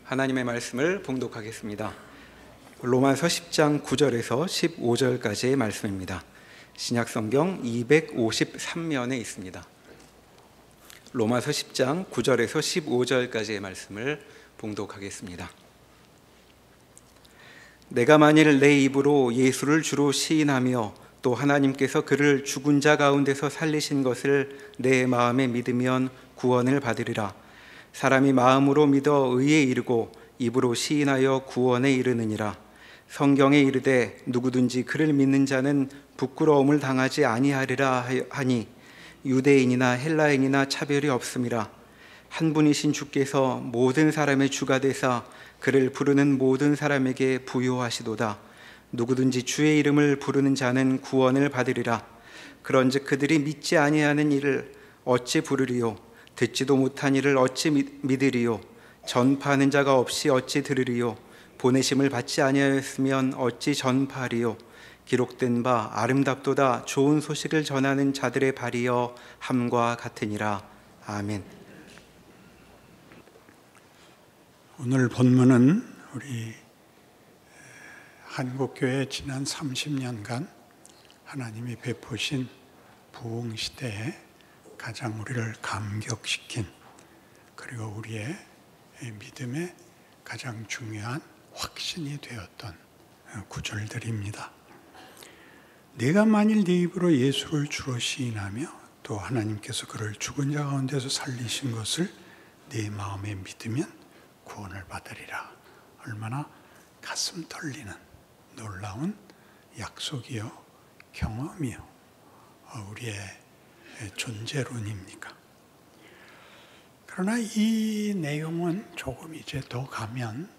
하나님의 말씀을 봉독하겠습니다. 로마서 10장 9절에서 15절까지의 말씀입니다. 신약성경 253면에 있습니다. 로마서 10장 9절에서 15절까지의 말씀을 봉독하겠습니다. 내가 만일 내 입으로 예수를 주로 시인하며 또 하나님께서 그를 죽은 자 가운데서 살리신 것을 내 마음에 믿으면 구원을 받으리라. 사람이 마음으로 믿어 의에 이르고 입으로 시인하여 구원에 이르느니라. 성경에 이르되 누구든지 그를 믿는 자는 부끄러움을 당하지 아니하리라 하니 유대인이나 헬라인이나 차별이 없음이라. 한 분이신 주께서 모든 사람의 주가 되사 그를 부르는 모든 사람에게 부요하시도다. 누구든지 주의 이름을 부르는 자는 구원을 받으리라. 그런즉 그들이 믿지 아니하는 일을 어찌 부르리요? 듣지도 못한 일을 어찌 믿으리요? 전파하는 자가 없이 어찌 들으리요? 보내심을 받지 아니하였으면 어찌 전파하리요? 기록된 바 아름답도다 좋은 소식을 전하는 자들의 발이여 함과 같으니라. 아멘. 오늘 본문은 우리 한국교회 지난 30년간 하나님이 베푸신 부흥시대에 가장 우리를 감격시킨, 그리고 우리의 믿음의 가장 중요한 확신이 되었던 구절들입니다. 내가 만일 네 입으로 예수를 주로 시인하며 또 하나님께서 그를 죽은 자 가운데서 살리신 것을 네 마음에 믿으면 구원을 받으리라. 얼마나 가슴 떨리는 놀라운 약속이요, 경험이요, 우리의 존재론입니까? 그러나 이 내용은 조금 이제 더 가면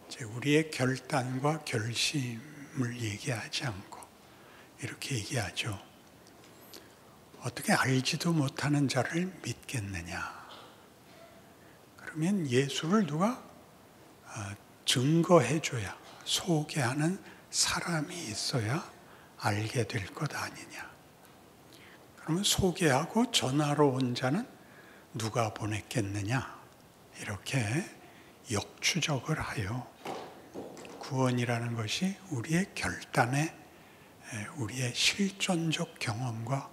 이제 우리의 결단과 결심을 얘기하지 않고 이렇게 얘기하죠. 어떻게 알지도 못하는 자를 믿겠느냐? 그러면 예수를 누가 증거해줘야, 소개하는 사람이 있어야 알게 될 것 아니냐? 그러면 소개하고 전하러 온 자는 누가 보냈겠느냐? 이렇게 역추적을 하여 구원이라는 것이 우리의 결단에, 우리의 실존적 경험과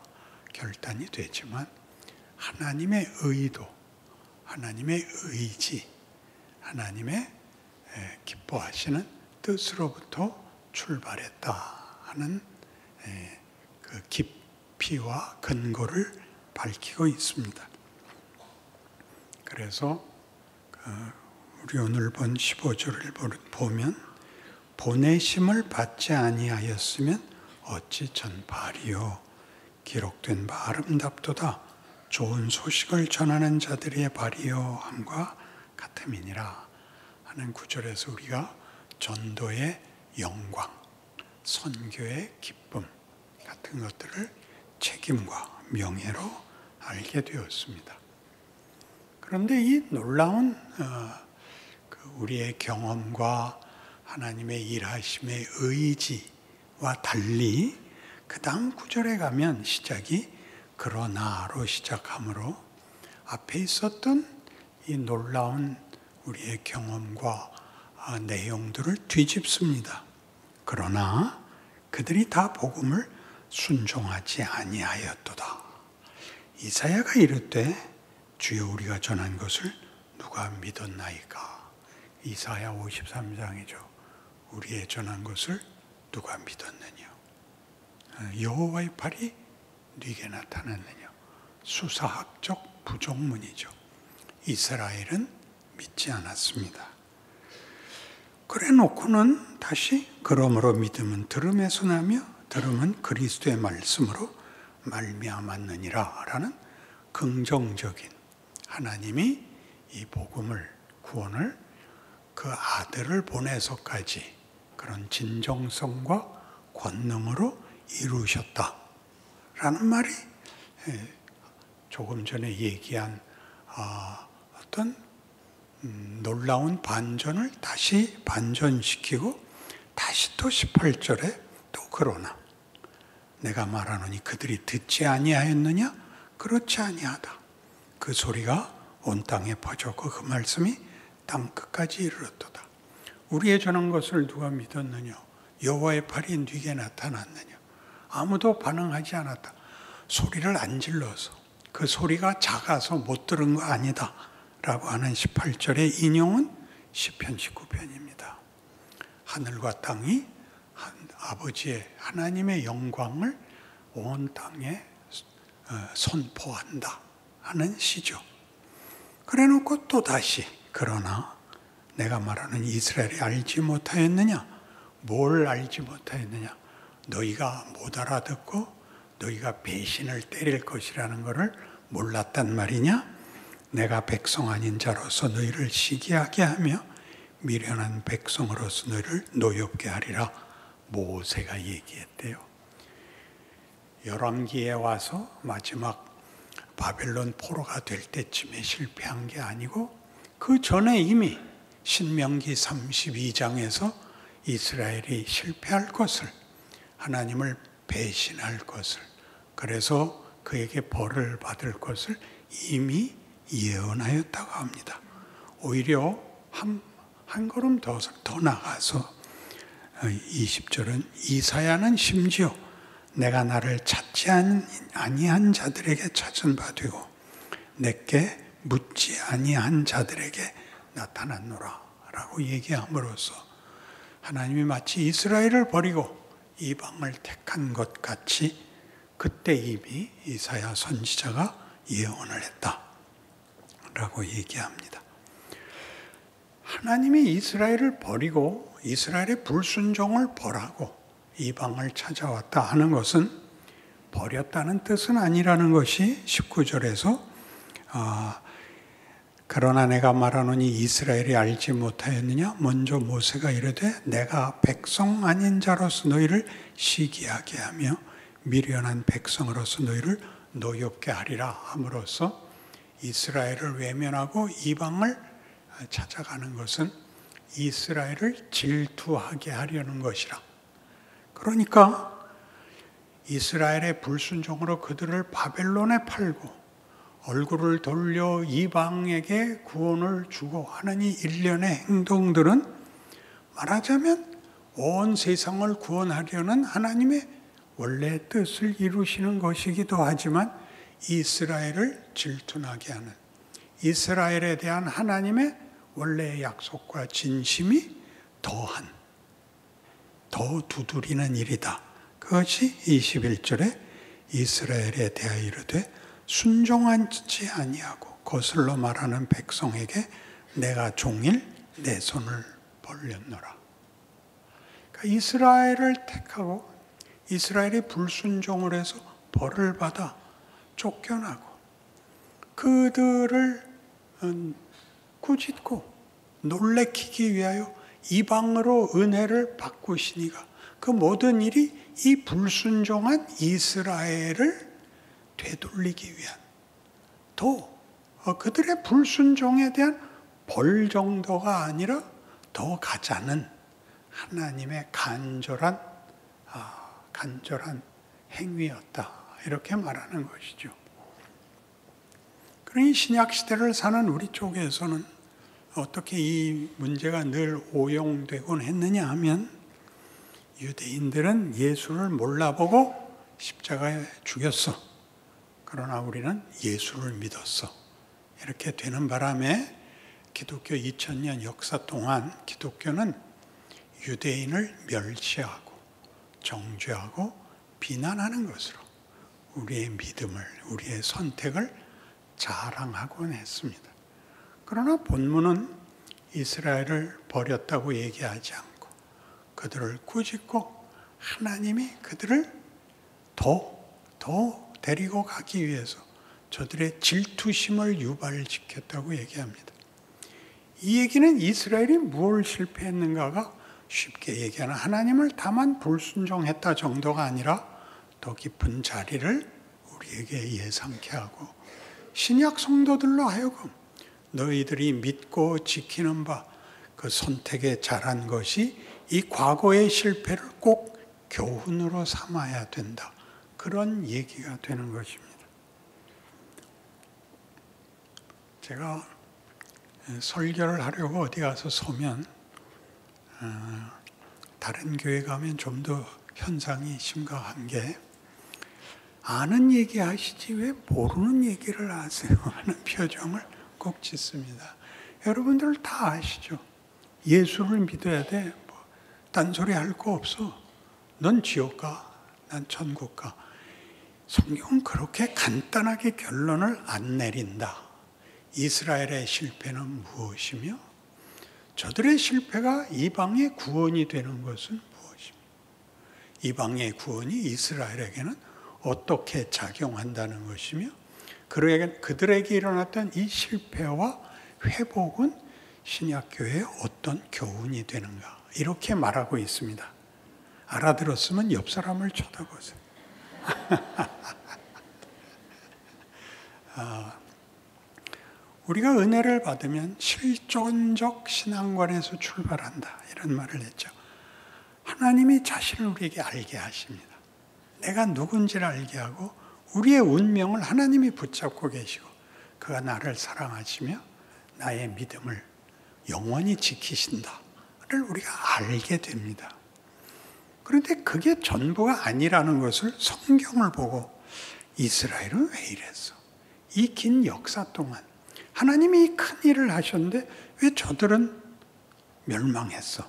결단이 되지만 하나님의 의도, 하나님의 의지, 하나님의 기뻐하시는 뜻으로부터 출발했다 하는 그 깊이와 근거를 밝히고 있습니다. 그래서 우리 오늘 본 15절을 보면 보내심을 받지 아니하였으면 어찌 전파하리요? 기록된 바 아름답도다 좋은 소식을 전하는 자들의 발이요 함과 같음이니라 하는 구절에서 우리가 전도의 영광, 선교의 기쁨 같은 것들을 책임과 명예로 알게 되었습니다. 그런데 이 놀라운 우리의 경험과 하나님의 일하심의 의지와 달리 그 다음 구절에 가면 시작이 그러나로 시작하므로 앞에 있었던 이 놀라운 우리의 경험과 내용들을 뒤집습니다. 그러나 그들이 다 복음을 순종하지 아니하였도다. 이사야가 이르되 주여 우리가 전한 것을 누가 믿었나이까? 이사야 53장이죠. 우리의 전한 것을 누가 믿었느냐? 여호와의 팔이 네게 나타났느냐? 수사학적 부족문이죠. 이스라엘은 믿지 않았습니다. 그래 놓고는 다시 그러므로 믿음은 들음에서 나며 들음은 그리스도의 말씀으로 말미암았느니라 라는 긍정적인, 하나님이 이 복음을, 구원을 그 아들을 보내서까지 그런 진정성과 권능으로 이루셨다라는 말이 조금 전에 얘기한 어떤 놀라운 반전을 다시 반전시키고 다시 또 18절에 또 그러나 내가 말하노니 그들이 듣지 아니하였느냐? 그렇지 아니하다. 그 소리가 온 땅에 퍼졌고 그 말씀이 땅 끝까지 이르렀도다. 우리의 전한 것을 누가 믿었느냐? 여호와의 팔이 네게 나타났느냐? 아무도 반응하지 않았다. 소리를 안 질러서 그 소리가 작아서 못 들은 거 아니다 라고 하는 18절의 인용은 시편 19편입니다. 하늘과 땅이 아버지의 하나님의 영광을 온 땅에 선포한다 하는 시죠. 그래놓고 또 다시 그러나 내가 말하는 이스라엘이 알지 못하였느냐? 뭘 알지 못하였느냐? 너희가 못 알아듣고 너희가 배신을 때릴 것이라는 것을 몰랐단 말이냐? 내가 백성 아닌 자로서 너희를 시기하게 하며 미련한 백성으로서 너희를 노엽게 하리라. 모세가 얘기했대요. 열왕기에 와서 마지막 바벨론 포로가 될 때쯤에 실패한 게 아니고 그 전에 이미 신명기 32장에서 이스라엘이 실패할 것을, 하나님을 배신할 것을, 그래서 그에게 벌을 받을 것을 이미 예언하였다고 합니다. 오히려 한 걸음 더 나가서 20절은 이사야는 심지어 내가 나를 찾지 아니한 자들에게 찾은 바 되고 내게 묻지 아니한 자들에게 나타났노라 라고 얘기함으로써 하나님이 마치 이스라엘을 버리고 이방을 택한 것 같이 그때 이미 이사야 선지자가 예언을 했다 라고 얘기합니다. 하나님이 이스라엘을 버리고 이스라엘의 불순종을 벌하고 이방을 찾아왔다 하는 것은 버렸다는 뜻은 아니라는 것이 19절에서 그러나 내가 말하노니 이스라엘이 알지 못하였느냐? 먼저 모세가 이르되 내가 백성 아닌 자로서 너희를 시기하게 하며 미련한 백성으로서 너희를 노엽게 하리라 함으로써 이스라엘을 외면하고 이방을 찾아가는 것은 이스라엘을 질투하게 하려는 것이라. 그러니까 이스라엘의 불순종으로 그들을 바벨론에 팔고 얼굴을 돌려 이방에게 구원을 주고 하는 이 일련의 행동들은 말하자면 온 세상을 구원하려는 하나님의 원래 뜻을 이루시는 것이기도 하지만 이스라엘을 질투나게 하는, 이스라엘에 대한 하나님의 원래의 약속과 진심이 더 두드리는 일이다. 그것이 21절에 이스라엘에 대하여 이르되 순종하지 아니하고 거슬러 말하는 백성에게 내가 종일 내 손을 벌렸노라. 그러니까 이스라엘을 택하고 이스라엘이 불순종을 해서 벌을 받아 쫓겨나고 그들을 꾸짖고 놀래키기 위하여 이방으로 은혜를 바꾸시니가 그 모든 일이 이 불순종한 이스라엘을 되돌리기 위한 그들의 불순종에 대한 벌 정도가 아니라 더 가자는 하나님의 간절한 행위였다. 이렇게 말하는 것이죠. 그러니 신약 시대를 사는 우리 쪽에서는 어떻게 이 문제가 늘 오용되곤 했느냐 하면 유대인들은 예수를 몰라보고 십자가에 죽였어. 그러나 우리는 예수를 믿었어. 이렇게 되는 바람에 기독교 2000년 역사 동안 기독교는 유대인을 멸시하고 정죄하고 비난하는 것으로 우리의 믿음을, 우리의 선택을 자랑하곤 했습니다. 그러나 본문은 이스라엘을 버렸다고 얘기하지 않고 그들을 꾸짖고 하나님이 그들을 더 데리고 가기 위해서 저들의 질투심을 유발시켰다고 얘기합니다. 이 얘기는 이스라엘이 무엇을 실패했는가가 쉽게 얘기하는 하나님을 다만 불순종했다 정도가 아니라 더 깊은 자리를 우리에게 예상케 하고 신약 성도들로 하여금 너희들이 믿고 지키는 바 그 선택에 잘한 것이 이 과거의 실패를 꼭 교훈으로 삼아야 된다. 그런 얘기가 되는 것입니다. 제가 설교를 하려고 어디 가서 서면 다른 교회 가면 좀 더 현상이 심각한 게 아는 얘기 하시지 왜 모르는 얘기를 하세요 하는 표정을 꼭 짓습니다. 여러분들 다 아시죠? 예수를 믿어야 돼. 딴소리 할 거 없어. 넌 지옥 가, 난 천국 가. 성경은 그렇게 간단하게 결론을 안 내린다. 이스라엘의 실패는 무엇이며 저들의 실패가 이방의 구원이 되는 것은 무엇이며 이방의 구원이 이스라엘에게는 어떻게 작용한다는 것이며 그들에게 일어났던 이 실패와 회복은 신약교회에 어떤 교훈이 되는가 이렇게 말하고 있습니다. 알아들었으면 옆 사람을 쳐다보세요. 우리가 은혜를 받으면 실존적 신앙관에서 출발한다 이런 말을 했죠. 하나님이 자신을 우리에게 알게 하십니다. 내가 누군지를 알게 하고 우리의 운명을 하나님이 붙잡고 계시고 그가 나를 사랑하시며 나의 믿음을 영원히 지키신다를 우리가 알게 됩니다. 그런데 그게 전부가 아니라는 것을 성경을 보고 이스라엘은 왜 이랬어? 이 긴 역사 동안 하나님이 큰 일을 하셨는데 왜 저들은 멸망했어?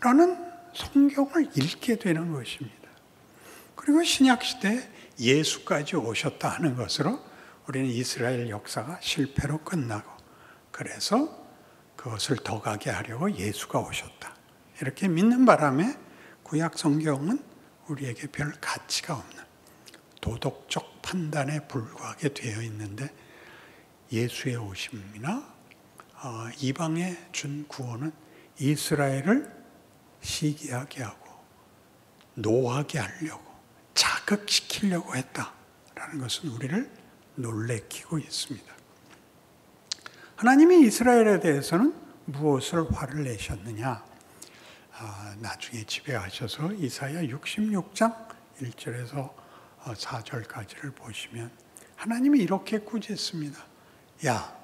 라는 성경을 읽게 되는 것입니다. 그리고 신약시대에 예수까지 오셨다 하는 것으로 우리는 이스라엘 역사가 실패로 끝나고 그래서 그것을 더 가게 하려고 예수가 오셨다. 이렇게 믿는 바람에 구약 성경은 우리에게 별 가치가 없는 도덕적 판단에 불과하게 되어 있는데 예수의 오심이나 이방에 준 구원은 이스라엘을 시기하게 하고 노하게 하려고 자극시키려고 했다라는 것은 우리를 놀래키고 있습니다. 하나님이 이스라엘에 대해서는 무엇을 화를 내셨느냐? 나중에 집에 가셔서 이사야 66장 1절에서 4절까지를 보시면 하나님이 이렇게 꾸짖습니다. 야,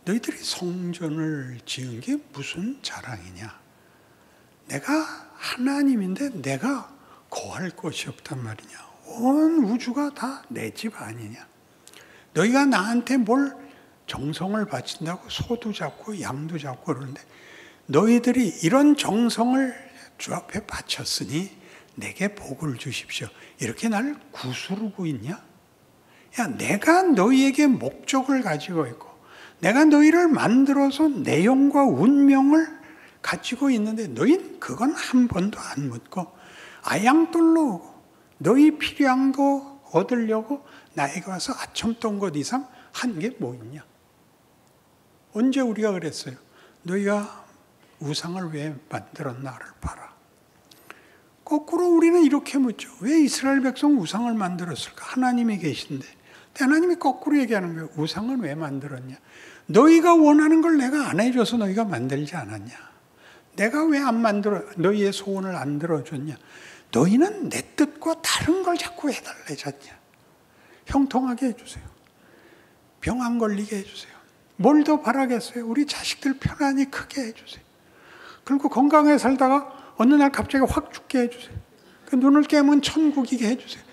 너희들이 성전을 지은 게 무슨 자랑이냐? 내가 하나님인데 내가 거할 것이 없단 말이냐? 온 우주가 다 내 집 아니냐? 너희가 나한테 뭘 정성을 바친다고 소도 잡고 양도 잡고 그러는데 너희들이 이런 정성을 주 앞에 바쳤으니 내게 복을 주십시오. 이렇게 나를 구스르고 있냐? 야, 내가 너희에게 목적을 가지고 있고 내가 너희를 만들어서 내용과 운명을 가지고 있는데 너희는 그건 한 번도 안 묻고 아양돌로 오고 너희 필요한 거 얻으려고 나에게 와서 아첨던 것 이상 한 게 뭐 있냐? 언제 우리가 그랬어요? 너희가 우상을 왜 만들었나를 봐라. 거꾸로 우리는 이렇게 묻죠. 왜 이스라엘 백성 우상을 만들었을까? 하나님이 계신데. 하나님이 거꾸로 얘기하는 거예요. 우상은 왜 만들었냐? 너희가 원하는 걸 내가 안 해줘서 너희가 만들지 않았냐? 내가 왜 안 만들어, 너희의 소원을 안 들어줬냐? 너희는 내 뜻과 다른 걸 자꾸 해달래잖냐? 형통하게 해주세요. 병 안 걸리게 해주세요. 뭘 더 바라겠어요? 우리 자식들 편안히 크게 해주세요. 그리고 건강하게 살다가 어느 날 갑자기 확 죽게 해주세요. 그 눈을 깨면 천국이게 해주세요.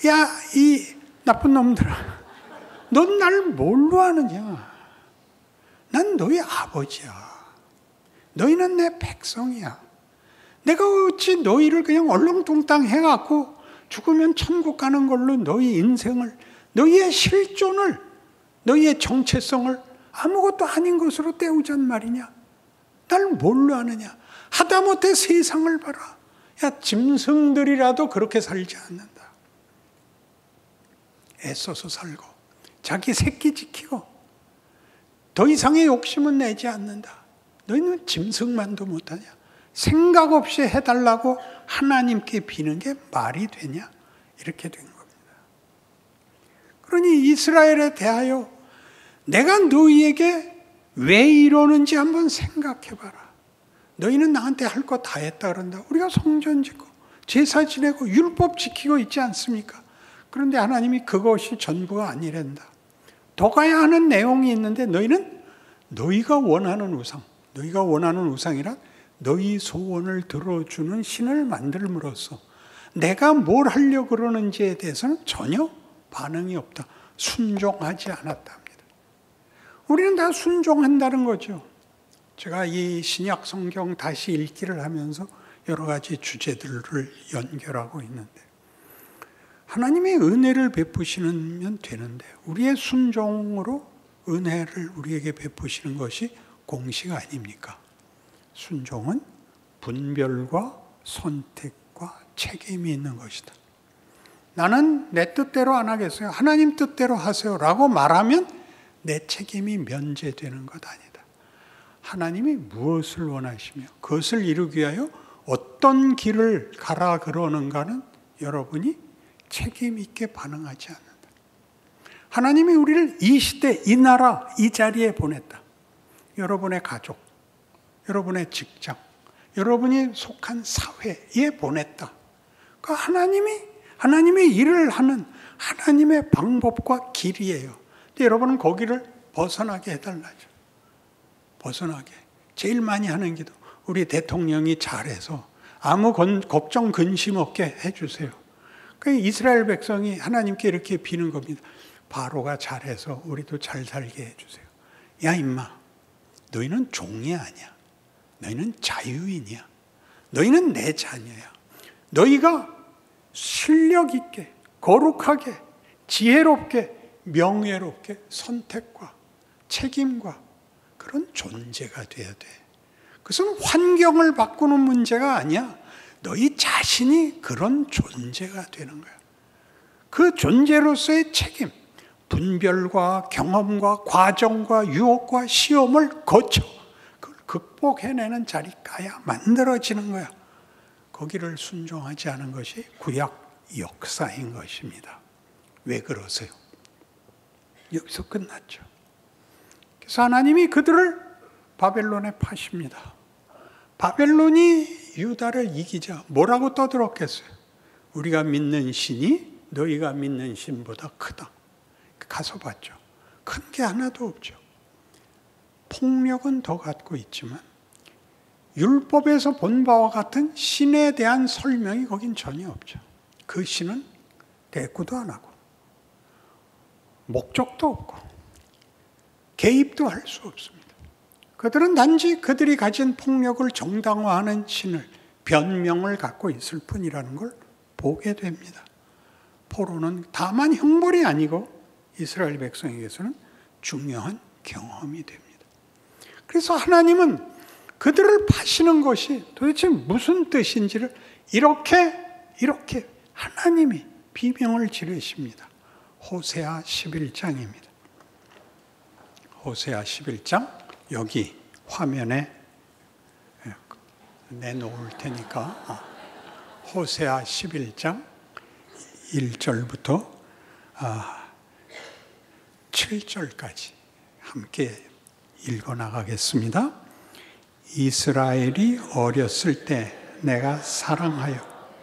야, 이 나쁜 놈들아, 넌 날 뭘로 아느냐? 난 너희 아버지야. 너희는 내 백성이야. 내가 어찌 너희를 그냥 얼렁뚱땅 해갖고 죽으면 천국 가는 걸로 너희 인생을, 너희의 실존을, 너희의 정체성을 아무것도 아닌 것으로 때우잔 말이냐? 날 뭘로 아느냐? 하다못해 세상을 봐라. 야, 짐승들이라도 그렇게 살지 않는다. 애써서 살고 자기 새끼 지키고 더 이상의 욕심은 내지 않는다. 너희는 짐승만도 못하냐? 생각 없이 해달라고 하나님께 비는 게 말이 되냐? 이렇게 된 겁니다. 그러니 이스라엘에 대하여 내가 너희에게 왜 이러는지 한번 생각해봐라. 너희는 나한테 할 거 다 했다 그런다. 우리가 성전 짓고 제사 지내고 율법 지키고 있지 않습니까? 그런데 하나님이 그것이 전부가 아니란다. 더 가야 하는 내용이 있는데 너희는 너희가 원하는 우상, 너희가 원하는 우상이란 너희 소원을 들어주는 신을 만들므로써 내가 뭘 하려고 그러는지에 대해서는 전혀 반응이 없다. 순종하지 않았다 합니다. 우리는 다 순종한다는 거죠. 제가 이 신약 성경 다시 읽기를 하면서 여러 가지 주제들을 연결하고 있는데, 하나님의 은혜를 베푸시면 되는데 우리의 순종으로 은혜를 우리에게 베푸시는 것이 공식 아닙니까? 순종은 분별과 선택과 책임이 있는 것이다. 나는 내 뜻대로 안 하겠어요. 하나님 뜻대로 하세요 라고 말하면 내 책임이 면제되는 것 아니다. 하나님이 무엇을 원하시며 그것을 이루기 위하여 어떤 길을 가라 그러는가는 여러분이 책임 있게 반응하지 않는다. 하나님이 우리를 이 시대, 이 나라, 이 자리에 보냈다. 여러분의 가족, 여러분의 직장, 여러분이 속한 사회에 보냈다. 그러니까 하나님의 일을 하는 하나님의 방법과 길이에요. 근데 여러분은 거기를 벗어나게 해달라죠. 벗어나게. 제일 많이 하는 기도, 우리 대통령이 잘해서 아무 걱정 근심 없게 해주세요. 그러니까 이스라엘 백성이 하나님께 이렇게 비는 겁니다. 바로가 잘해서 우리도 잘 살게 해주세요. 야 임마, 너희는 종이 아니야. 너희는 자유인이야. 너희는 내 자녀야. 너희가 실력 있게, 거룩하게, 지혜롭게, 명예롭게 선택과 책임과 그런 존재가 돼야 돼. 그것은 환경을 바꾸는 문제가 아니야. 너희 자신이 그런 존재가 되는 거야. 그 존재로서의 책임, 분별과 경험과 과정과 유혹과 시험을 거쳐 그걸 극복해내는 자리가야 만들어지는 거야. 거기를 순종하지 않은 것이 구약 역사인 것입니다. 왜 그러세요? 여기서 끝났죠. 그래서 하나님이 그들을 바벨론에 파십니다. 바벨론이 유다를 이기자 뭐라고 떠들었겠어요? 우리가 믿는 신이 너희가 믿는 신보다 크다. 가서 봤죠. 큰 게 하나도 없죠. 폭력은 더 갖고 있지만 율법에서 본 바와 같은 신에 대한 설명이 거긴 전혀 없죠. 그 신은 대꾸도 안 하고 목적도 없고 개입도 할 수 없습니다. 그들은 단지 그들이 가진 폭력을 정당화하는 신을, 변명을 갖고 있을 뿐이라는 걸 보게 됩니다. 포로는 다만 형벌이 아니고 이스라엘 백성에게서는 중요한 경험이 됩니다. 그래서 하나님은 그들을 파시는 것이 도대체 무슨 뜻인지를 이렇게 하나님이 비명을 지르십니다. 호세아 11장입니다. 호세아 11장 여기 화면에 내놓을 테니까 호세아 11장 1절부터 7절까지 함께 읽어나가겠습니다. 이스라엘이 어렸을 때 내가 사랑하여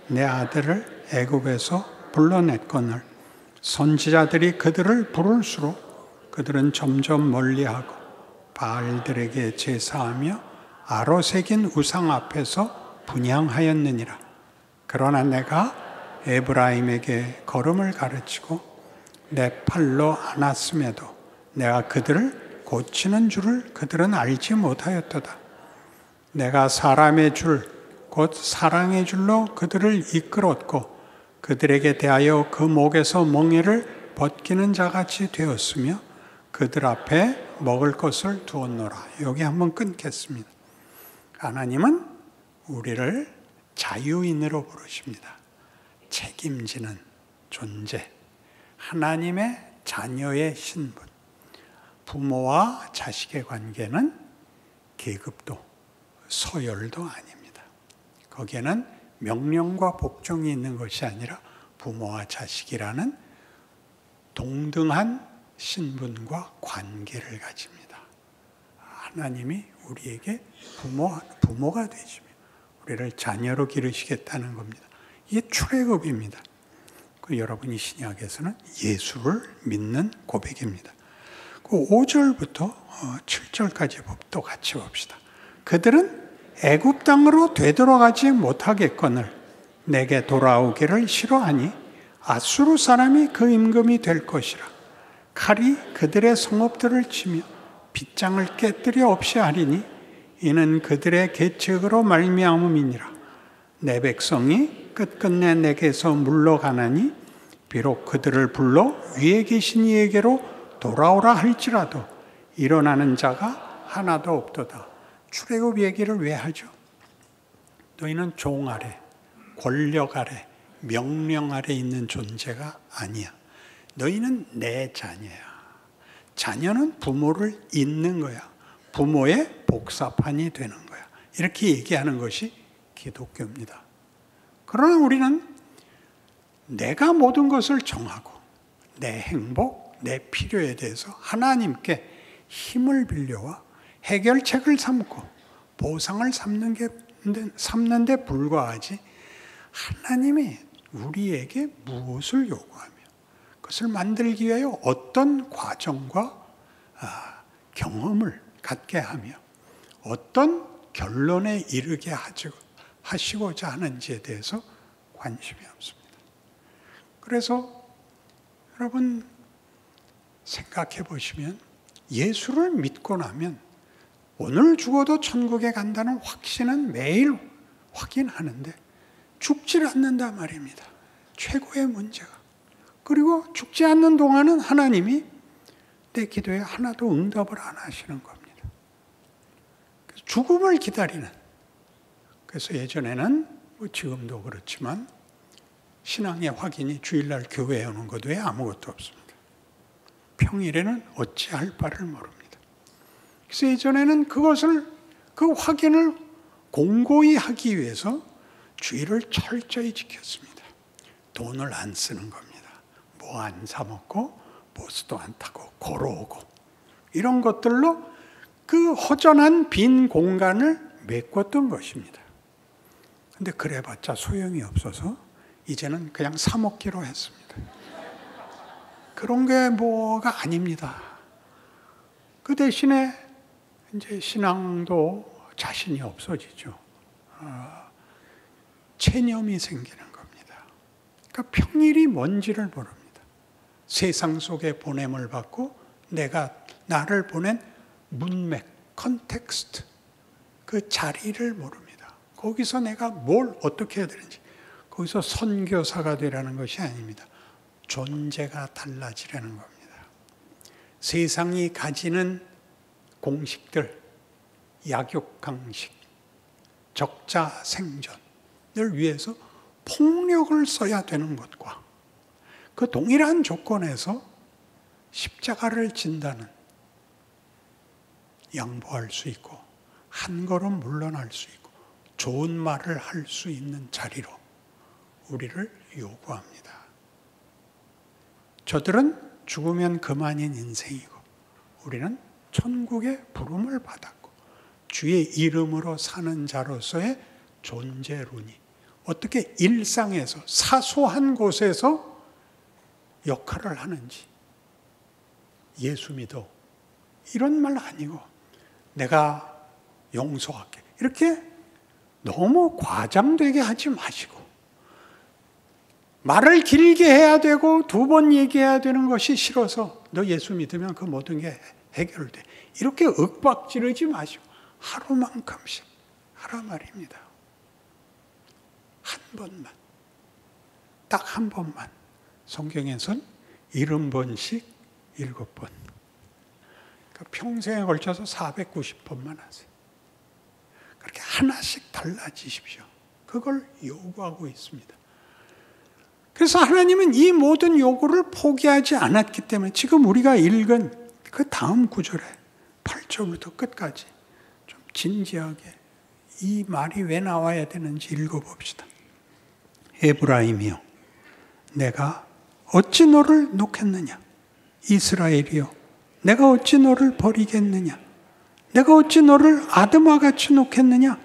내 아들을 애굽에서 불러냈거늘 선지자들이 그들을 부를수록 그들은 점점 멀리하고 바알들에게 제사하며 아로새긴 우상 앞에서 분향하였느니라. 그러나 내가 에브라임에게 걸음을 가르치고 내 팔로 안았음에도 내가 그들을 고치는 줄을 그들은 알지 못하였도다. 내가 사람의 줄, 곧 사랑의 줄로 그들을 이끌었고 그들에게 대하여 그 목에서 멍에를 벗기는 자같이 되었으며 그들 앞에 먹을 것을 두었노라. 여기 한번 끊겠습니다. 하나님은 우리를 자유인으로 부르십니다. 책임지는 존재, 하나님의 자녀의 신분. 부모와 자식의 관계는 계급도 서열도 아닙니다. 거기에는 명령과 복종이 있는 것이 아니라 부모와 자식이라는 동등한 신분과 관계를 가집니다. 하나님이 우리에게 부모가 되시며 우리를 자녀로 기르시겠다는 겁니다. 이게 출애굽입니다. 여러분이 신약에서는 예수를 믿는 고백입니다. 그 5절부터 7절까지 또 같이 봅시다. 그들은 애굽 땅으로 되돌아가지 못하겠거늘 내게 돌아오기를 싫어하니 아수르 사람이 그 임금이 될 것이라. 칼이 그들의 성읍들을 치며 빗장을 깨뜨려 없이 하리니 이는 그들의 계책으로 말미암음이니라. 내 백성이 끝끝내 내게서 물러가나니 비록 그들을 불러 위에 계신 이에게로 돌아오라 할지라도 일어나는 자가 하나도 없도다. 출애굽 얘기를 왜 하죠? 너희는 종 아래, 권력 아래, 명령 아래 있는 존재가 아니야. 너희는 내 자녀야. 자녀는 부모를 잇는 거야. 부모의 복사판이 되는 거야. 이렇게 얘기하는 것이 기독교입니다. 그러나 우리는 내가 모든 것을 정하고 내 행복, 내 필요에 대해서 하나님께 힘을 빌려와 해결책을 삼고 보상을 삼는 데 불과하지 하나님이 우리에게 무엇을 요구하며 그것을 만들기 위하여 어떤 과정과 경험을 갖게 하며 어떤 결론에 이르게 하시고자 하는지에 대해서 관심이 없습니다. 그래서 여러분 생각해 보시면 예수를 믿고 나면 오늘 죽어도 천국에 간다는 확신은 매일 확인하는데 죽질 않는다 말입니다. 최고의 문제가. 그리고 죽지 않는 동안은 하나님이 내 기도에 하나도 응답을 안 하시는 겁니다. 그래서 죽음을 기다리는. 그래서 예전에는 지금도 그렇지만 신앙의 확인이 주일날 교회에 오는 것 외에 아무것도 없습니다. 평일에는 어찌할 바를 모릅니다. 그래서 예전에는 그 확인을 공고히 하기 위해서 주일을 철저히 지켰습니다. 돈을 안 쓰는 겁니다. 뭐 안 사 먹고 버스도 안 타고 걸어오고 이런 것들로 그 허전한 빈 공간을 메꿨던 것입니다. 근데 그래봤자 소용이 없어서 이제는 그냥 사 먹기로 했습니다. 그런 게 뭐가 아닙니다. 그 대신에 이제 신앙도 자신이 없어지죠. 체념이 생기는 겁니다. 그러니까 평일이 뭔지를 모릅니다. 세상 속에 보냄을 받고 나를 보낸 문맥, 컨텍스트, 그 자리를 모릅니다. 거기서 내가 뭘 어떻게 해야 되는지, 거기서 선교사가 되라는 것이 아닙니다. 존재가 달라지라는 겁니다. 세상이 가지는 공식들, 약육강식, 적자 생존을 위해서 폭력을 써야 되는 것과 그 동일한 조건에서 십자가를 진다는 양보할 수 있고 한 걸음 물러날 수 있고 좋은 말을 할 수 있는 자리로 우리를 요구합니다. 저들은 죽으면 그만인 인생이고 우리는 천국의 부름을 받았고 주의 이름으로 사는 자로서의 존재론이 어떻게 일상에서 사소한 곳에서 역할을 하는지 예수 믿어 이런 말 아니고 내가 용서할게 이렇게 너무 과장되게 하지 마시고 말을 길게 해야 되고 두 번 얘기해야 되는 것이 싫어서 너 예수 믿으면 그 모든 게 해결돼 이렇게 윽박지르지 마시고 하루만큼씩 하라 말입니다. 한 번만 딱 한 번만 성경에선 70번씩 7번 그러니까 평생에 걸쳐서 490번만 하세요. 그렇게 하나씩 달라지십시오. 그걸 요구하고 있습니다. 그래서 하나님은 이 모든 요구를 포기하지 않았기 때문에 지금 우리가 읽은 그 다음 구절에 8절부터 끝까지 좀 진지하게 이 말이 왜 나와야 되는지 읽어봅시다. 에브라임이여 내가 어찌 너를 놓겠느냐 이스라엘이여 내가 어찌 너를 버리겠느냐 내가 어찌 너를 아드마같이 놓겠느냐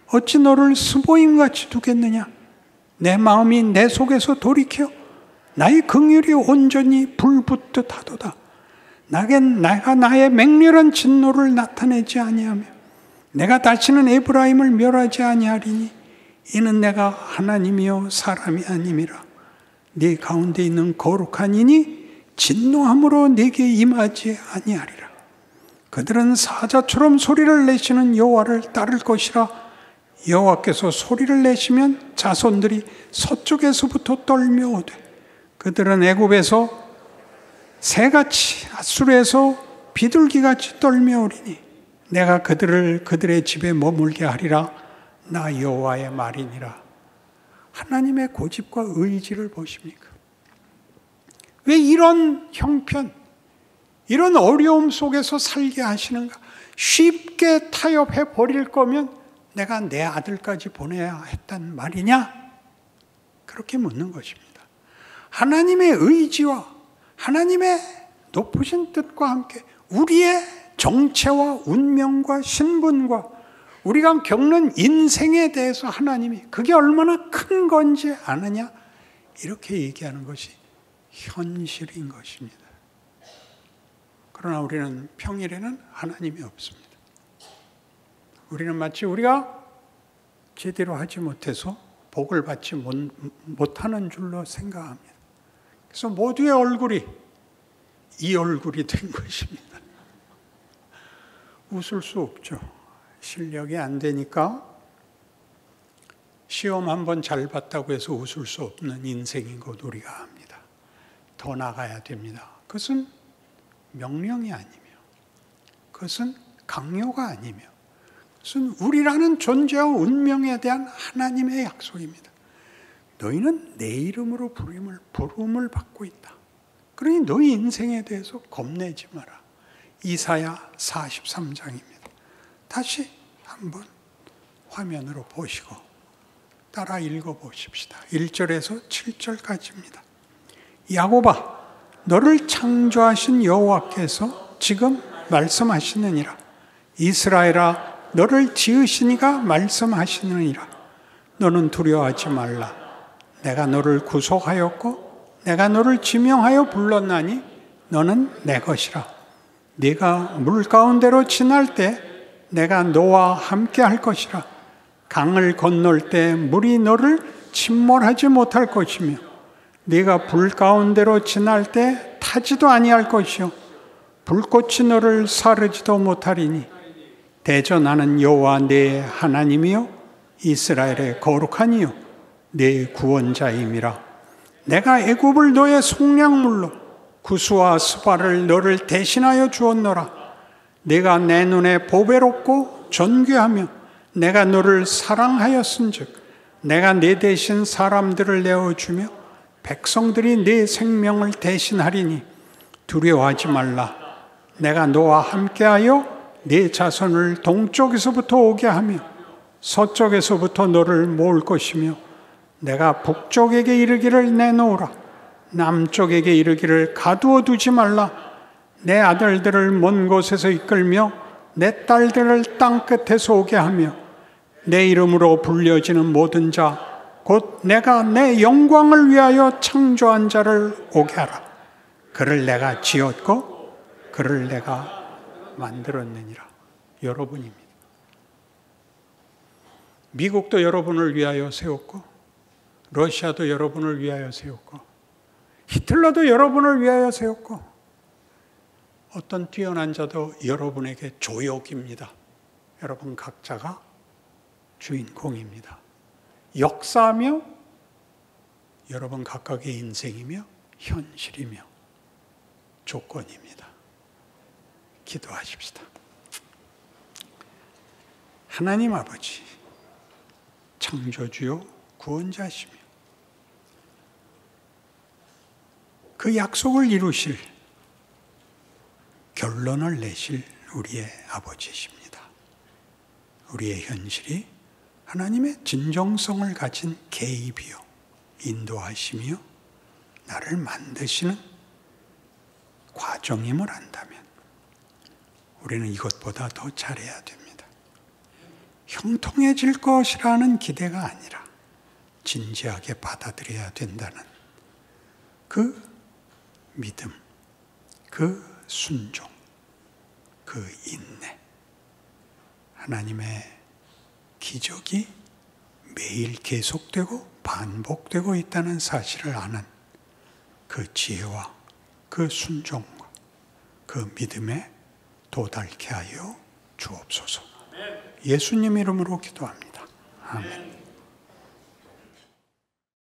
어찌 너를 스보임같이 두겠느냐 내 마음이 내 속에서 돌이켜 나의 긍휼이 온전히 불붙듯 하도다 내가 나의 맹렬한 진노를 나타내지 아니하며 내가 다시는 에브라임을 멸하지 아니하리니 이는 내가 하나님이요 사람이 아님이라. 네 가운데 있는 거룩한 이니 진노함으로 네게 임하지 아니하리라. 그들은 사자처럼 소리를 내시는 여호와를 따를 것이라. 여호와께서 소리를 내시면 자손들이 서쪽에서부터 떨며 오되 그들은 애굽에서 새같이 앗수르에서 비둘기같이 떨며 오리니 내가 그들을 그들의 집에 머물게 하리라. 나 여호와의 말이니라. 하나님의 고집과 의지를 보십니까? 왜 이런 형편, 이런 어려움 속에서 살게 하시는가? 쉽게 타협해 버릴 거면 내가 내 아들까지 보내야 했단 말이냐? 그렇게 묻는 것입니다. 하나님의 의지와 하나님의 높으신 뜻과 함께 우리의 정체와 운명과 신분과 우리가 겪는 인생에 대해서 하나님이 그게 얼마나 큰 건지 아느냐? 이렇게 얘기하는 것이 현실인 것입니다. 그러나 우리는 평일에는 하나님이 없습니다. 우리는 마치 우리가 제대로 하지 못해서 복을 받지 못하는 줄로 생각합니다. 그래서 모두의 얼굴이 이 얼굴이 된 것입니다. 웃을 수 없죠. 실력이 안 되니까 시험 한번 잘 봤다고 해서 웃을 수 없는 인생인 것 우리가 압니다. 더 나가야 됩니다. 그것은 명령이 아니며 그것은 강요가 아니며 그것은 우리라는 존재와 운명에 대한 하나님의 약속입니다. 너희는 내 이름으로 부름을 받고 있다. 그러니 너희 인생에 대해서 겁내지 마라. 이사야 43장입니다. 다시 한번 화면으로 보시고 따라 읽어보십시다. 1절에서 7절까지입니다. 야곱아, 너를 창조하신 여호와께서 지금 말씀하시느니라. 이스라엘아, 너를 지으시니가 말씀하시느니라. 너는 두려워하지 말라. 내가 너를 구속하였고 내가 너를 지명하여 불렀나니 너는 내 것이라. 네가 물 가운데로 지날 때 내가 너와 함께 할 것이라. 강을 건널 때 물이 너를 침몰하지 못할 것이며 네가 불 가운데로 지날 때 타지도 아니할 것이요 불꽃이 너를 사르지도 못하리니 대저 나는 여호와 네 하나님이요 이스라엘의 거룩한 이요 네 구원자임이라. 내가 애굽을 너의 속량물로 구스와 스바를 너를 대신하여 주었노라. 내가 내 눈에 보배롭고 존귀하며 내가 너를 사랑하였은즉 내가 네 대신 사람들을 내어주며 백성들이 네 생명을 대신하리니 두려워하지 말라. 내가 너와 함께하여 네 자손을 동쪽에서부터 오게 하며 서쪽에서부터 너를 모을 것이며 내가 북쪽에게 이르기를 내놓으라. 남쪽에게 이르기를 가두어 두지 말라. 내 아들들을 먼 곳에서 이끌며 내 딸들을 땅 끝에서 오게 하며 내 이름으로 불려지는 모든 자 곧 내가 내 영광을 위하여 창조한 자를 오게 하라. 그를 내가 지었고 그를 내가 만들었느니라. 여러분입니다. 미국도 여러분을 위하여 세웠고 러시아도 여러분을 위하여 세웠고 히틀러도 여러분을 위하여 세웠고 어떤 뛰어난 자도 여러분에게 조욕입니다. 여러분 각자가 주인공입니다. 역사며 여러분 각각의 인생이며 현실이며 조건입니다. 기도하십시다. 하나님 아버지, 창조주요 구원자시며 그 약속을 이루실 결론을 내실 우리의 아버지십니다. 우리의 현실이 하나님의 진정성을 가진 개입이요 인도하시며 나를 만드시는 과정임을 안다면 우리는 이것보다 더 잘해야 됩니다. 형통해질 것이라는 기대가 아니라 진지하게 받아들여야 된다는 그 믿음, 그 순종, 그 인내, 하나님의 기적이 매일 계속되고 반복되고 있다는 사실을 아는 그 지혜와 그 순종과 그 믿음에 도달케 하여 주옵소서. 예수님 이름으로 기도합니다. 아멘.